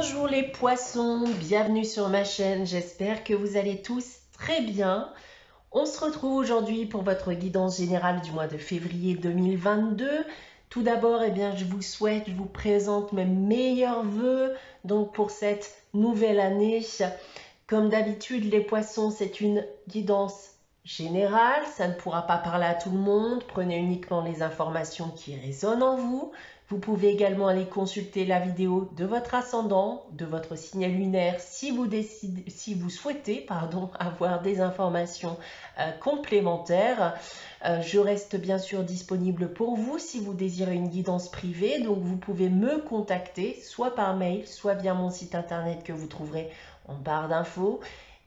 Bonjour les poissons, bienvenue sur ma chaîne, j'espère que vous allez tous très bien. On se retrouve aujourd'hui pour votre guidance générale du mois de février 2022. Tout d'abord, je vous présente mes meilleurs vœux donc pour cette nouvelle année. Comme d'habitude, les poissons, c'est une guidance générale, ça ne pourra pas parler à tout le monde. Prenez uniquement les informations qui résonnent en vous. Vous pouvez également aller consulter la vidéo de votre ascendant, de votre signe lunaire, si vous souhaitez avoir des informations complémentaires. Je reste bien sûr disponible pour vous si vous désirez une guidance privée. Donc vous pouvez me contacter soit par mail, soit via mon site internet que vous trouverez en barre d'infos.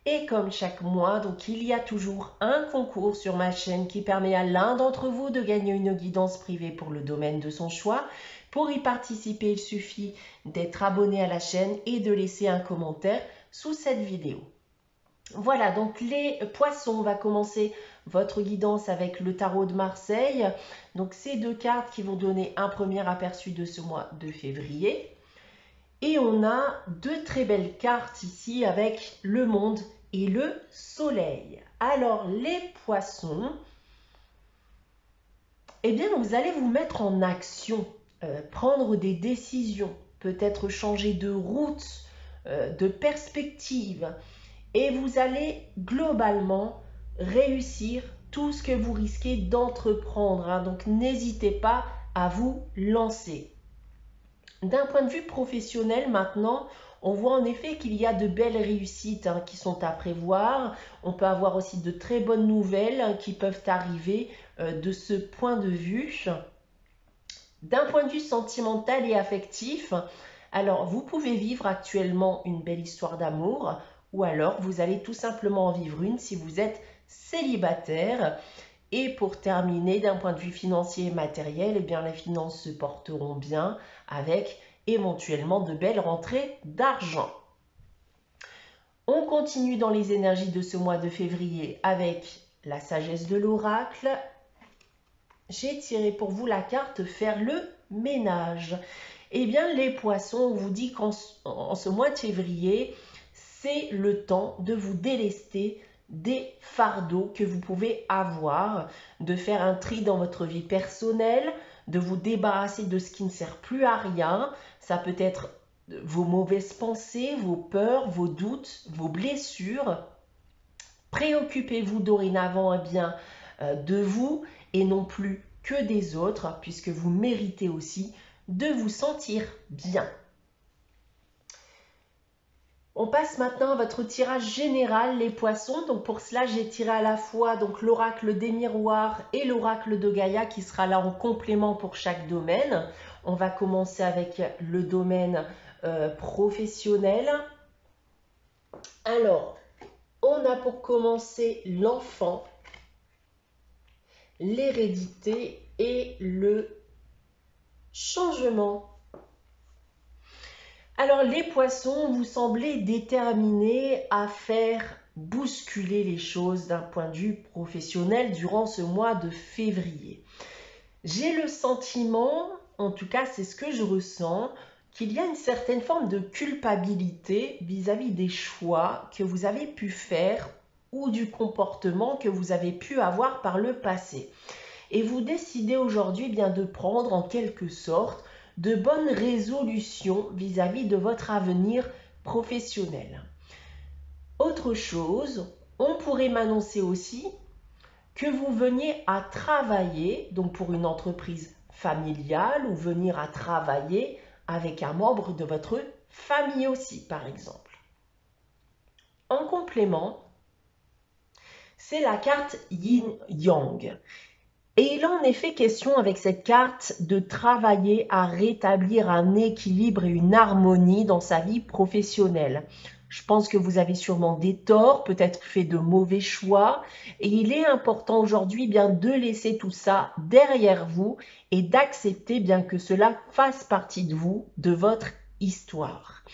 Et comme chaque mois, donc il y a toujours un concours sur ma chaîne qui permet à l'un d'entre vous de gagner une guidance privée pour le domaine de son choix. Pour y participer, il suffit d'être abonné à la chaîne et de laisser un commentaire sous cette vidéo. Voilà, donc les poissons, on va commencer votre guidance avec le tarot de Marseille. Donc ces deux cartes qui vont donner un premier aperçu de ce mois de février. Et on a deux très belles cartes ici avec le monde et le soleil. Alors les poissons, vous allez vous mettre en action, prendre des décisions, peut-être changer de route, de perspective. Et vous allez globalement réussir tout ce que vous risquez d'entreprendre. Donc n'hésitez pas à vous lancer. D'un point de vue professionnel maintenant, on voit en effet qu'il y a de belles réussites qui sont à prévoir. On peut avoir aussi de très bonnes nouvelles qui peuvent arriver de ce point de vue. D'un point de vue sentimental et affectif, alors vous pouvez vivre actuellement une belle histoire d'amour ou alors vous allez tout simplement en vivre une si vous êtes célibataire. Et pour terminer, d'un point de vue financier et matériel, les finances se porteront bien avec éventuellement de belles rentrées d'argent. On continue dans les énergies de ce mois de février avec la sagesse de l'oracle. J'ai tiré pour vous la carte faire le ménage. Les poissons, on vous dit qu'en ce mois de février, c'est le temps de vous délester des fardeaux que vous pouvez avoir, de faire un tri dans votre vie personnelle, de vous débarrasser de ce qui ne sert plus à rien. Ça peut être vos mauvaises pensées, vos peurs, vos doutes, vos blessures. Préoccupez-vous dorénavant de vous et non plus que des autres, puisque vous méritez aussi de vous sentir bien. On passe maintenant à votre tirage général, les poissons. Donc pour cela, j'ai tiré à la fois l'oracle des miroirs et l'oracle de Gaïa qui sera là en complément pour chaque domaine. On va commencer avec le domaine professionnel. Alors, on a pour commencer l'enfant, l'hérédité et le changement. Alors les poissons, vous semblez déterminés à faire bousculer les choses d'un point de vue professionnel durant ce mois de février. J'ai le sentiment, en tout cas c'est ce que je ressens, qu'il y a une certaine forme de culpabilité vis-à-vis des choix que vous avez pu faire ou du comportement que vous avez pu avoir par le passé. Et vous décidez aujourd'hui de prendre en quelque sorte de bonnes résolutions vis-à-vis de votre avenir professionnel. Autre chose, on pourrait m'annoncer aussi que vous veniez à travailler, donc pour une entreprise familiale, ou venir à travailler avec un membre de votre famille aussi, par exemple. En complément, c'est la carte Yin-Yang. Et il est en effet question avec cette carte de travailler à rétablir un équilibre et une harmonie dans sa vie professionnelle. Je pense que vous avez sûrement des torts, peut-être fait de mauvais choix. Et il est important aujourd'hui de laisser tout ça derrière vous et d'accepter que cela fasse partie de vous, de votre histoire.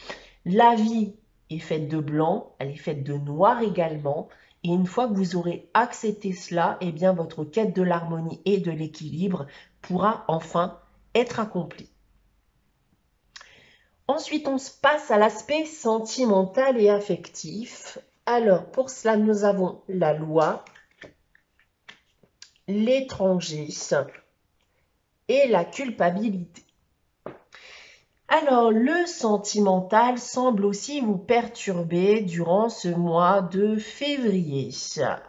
La vie est faite de blanc, elle est faite de noir également. Et une fois que vous aurez accepté cela, votre quête de l'harmonie et de l'équilibre pourra enfin être accomplie. Ensuite, on se passe à l'aspect sentimental et affectif. Alors, pour cela, nous avons la loi, l'étranger et la culpabilité. Alors, le sentimental semble aussi vous perturber durant ce mois de février.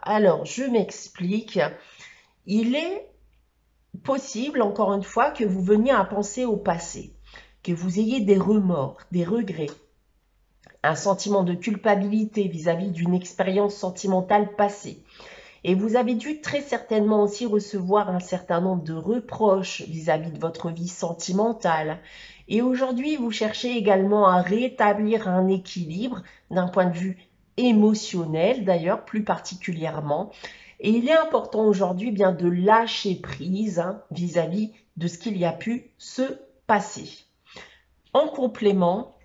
Alors, je m'explique. Il est possible, encore une fois, que vous veniez à penser au passé, que vous ayez des remords, des regrets, un sentiment de culpabilité vis-à-vis d'une expérience sentimentale passée. Et vous avez dû très certainement aussi recevoir un certain nombre de reproches vis-à-vis de votre vie sentimentale. Et aujourd'hui, vous cherchez également à rétablir un équilibre d'un point de vue émotionnel, d'ailleurs plus particulièrement. Et il est important aujourd'hui bien de lâcher prise vis-à-vis de ce qu'il y a pu se passer. En complément,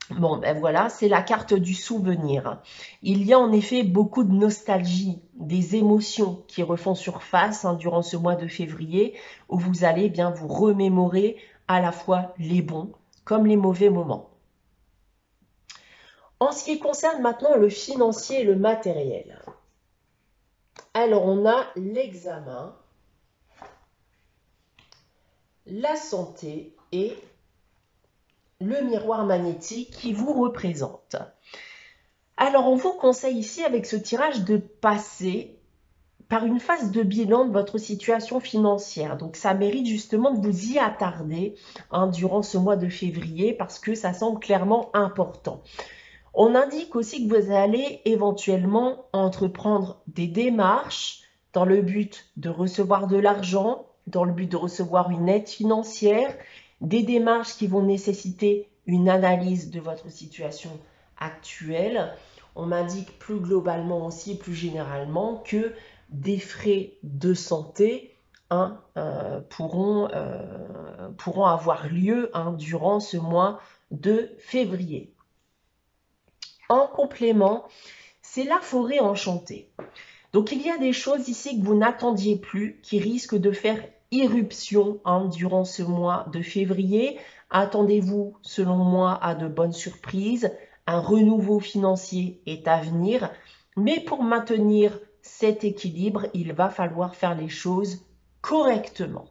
bon, ben voilà, c'est la carte du souvenir. Il y a en effet beaucoup de nostalgie, des émotions qui refont surface durant ce mois de février, où vous allez bien vous remémorer à la fois les bons comme les mauvais moments. En ce qui concerne maintenant le financier et le matériel, alors on a l'examen, la santé et le miroir magnétique qui vous représente. Alors, on vous conseille ici, avec ce tirage, de passer par une phase de bilan de votre situation financière. Donc, ça mérite justement de vous y attarder durant ce mois de février parce que ça semble clairement important. On indique aussi que vous allez éventuellement entreprendre des démarches dans le but de recevoir de l'argent, dans le but de recevoir une aide financière, des démarches qui vont nécessiter une analyse de votre situation actuelle. On m'indique plus globalement aussi, plus généralement, que des frais de santé pourront avoir lieu durant ce mois de février. En complément, c'est la forêt enchantée. Donc, il y a des choses ici que vous n'attendiez plus qui risquent de faire irruption durant ce mois de février. Attendez-vous, selon moi, à de bonnes surprises. Un renouveau financier est à venir. Mais pour maintenir cet équilibre, il va falloir faire les choses correctement.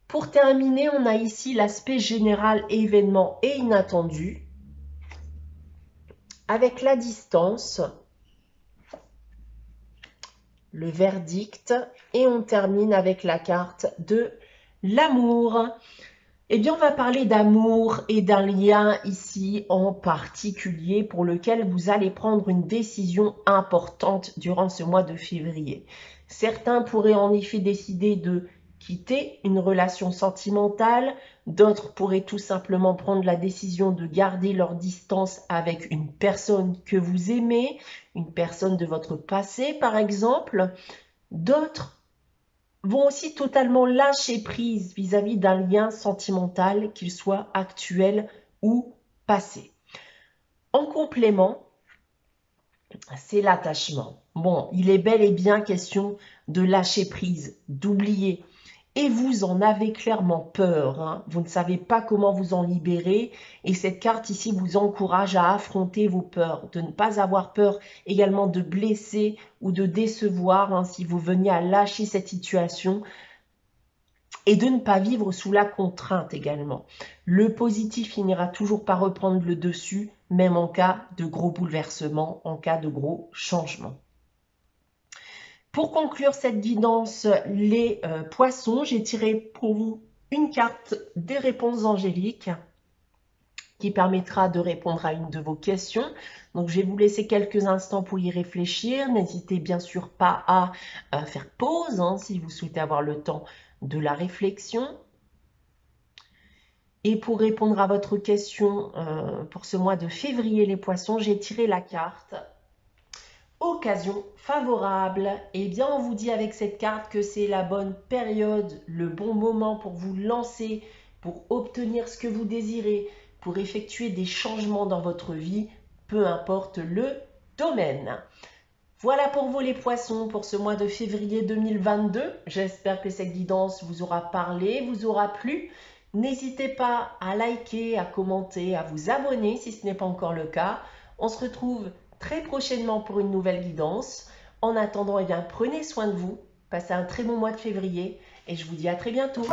Pour terminer, on a ici l'aspect général, événement et inattendu. Avec la distance, le verdict, et on termine avec la carte de l'amour. Eh bien, on va parler d'amour et d'un lien ici en particulier pour lequel vous allez prendre une décision importante durant ce mois de février. Certains pourraient en effet décider de quitter une relation sentimentale, d'autres pourraient tout simplement prendre la décision de garder leur distance avec une personne que vous aimez, une personne de votre passé par exemple. D'autres vont aussi totalement lâcher prise vis-à-vis d'un lien sentimental, qu'il soit actuel ou passé. En complément, c'est l'attachement. Bon, il est bel et bien question de lâcher prise, d'oublier. Et vous en avez clairement peur. Vous ne savez pas comment vous en libérer. Et cette carte ici vous encourage à affronter vos peurs, de ne pas avoir peur également de blesser ou de décevoir si vous veniez à lâcher cette situation. Et de ne pas vivre sous la contrainte également. Le positif finira toujours par reprendre le dessus, même en cas de gros bouleversements, en cas de gros changements. Pour conclure cette guidance, les poissons, j'ai tiré pour vous une carte des réponses angéliques qui permettra de répondre à une de vos questions. Donc, je vais vous laisser quelques instants pour y réfléchir. N'hésitez bien sûr pas à faire pause si vous souhaitez avoir le temps de la réflexion. Et pour répondre à votre question pour ce mois de février, les poissons, j'ai tiré la carte occasion favorable. Et bien, on vous dit avec cette carte que c'est la bonne période, le bon moment pour vous lancer, pour obtenir ce que vous désirez, pour effectuer des changements dans votre vie, peu importe le domaine. Voilà pour vous les poissons pour ce mois de février 2022. J'espère que cette guidance vous aura parlé, vous aura plu. N'hésitez pas à liker, à commenter, à vous abonner si ce n'est pas encore le cas. On se retrouve très prochainement pour une nouvelle guidance. En attendant, eh bien, prenez soin de vous, passez un très bon mois de février et je vous dis à très bientôt.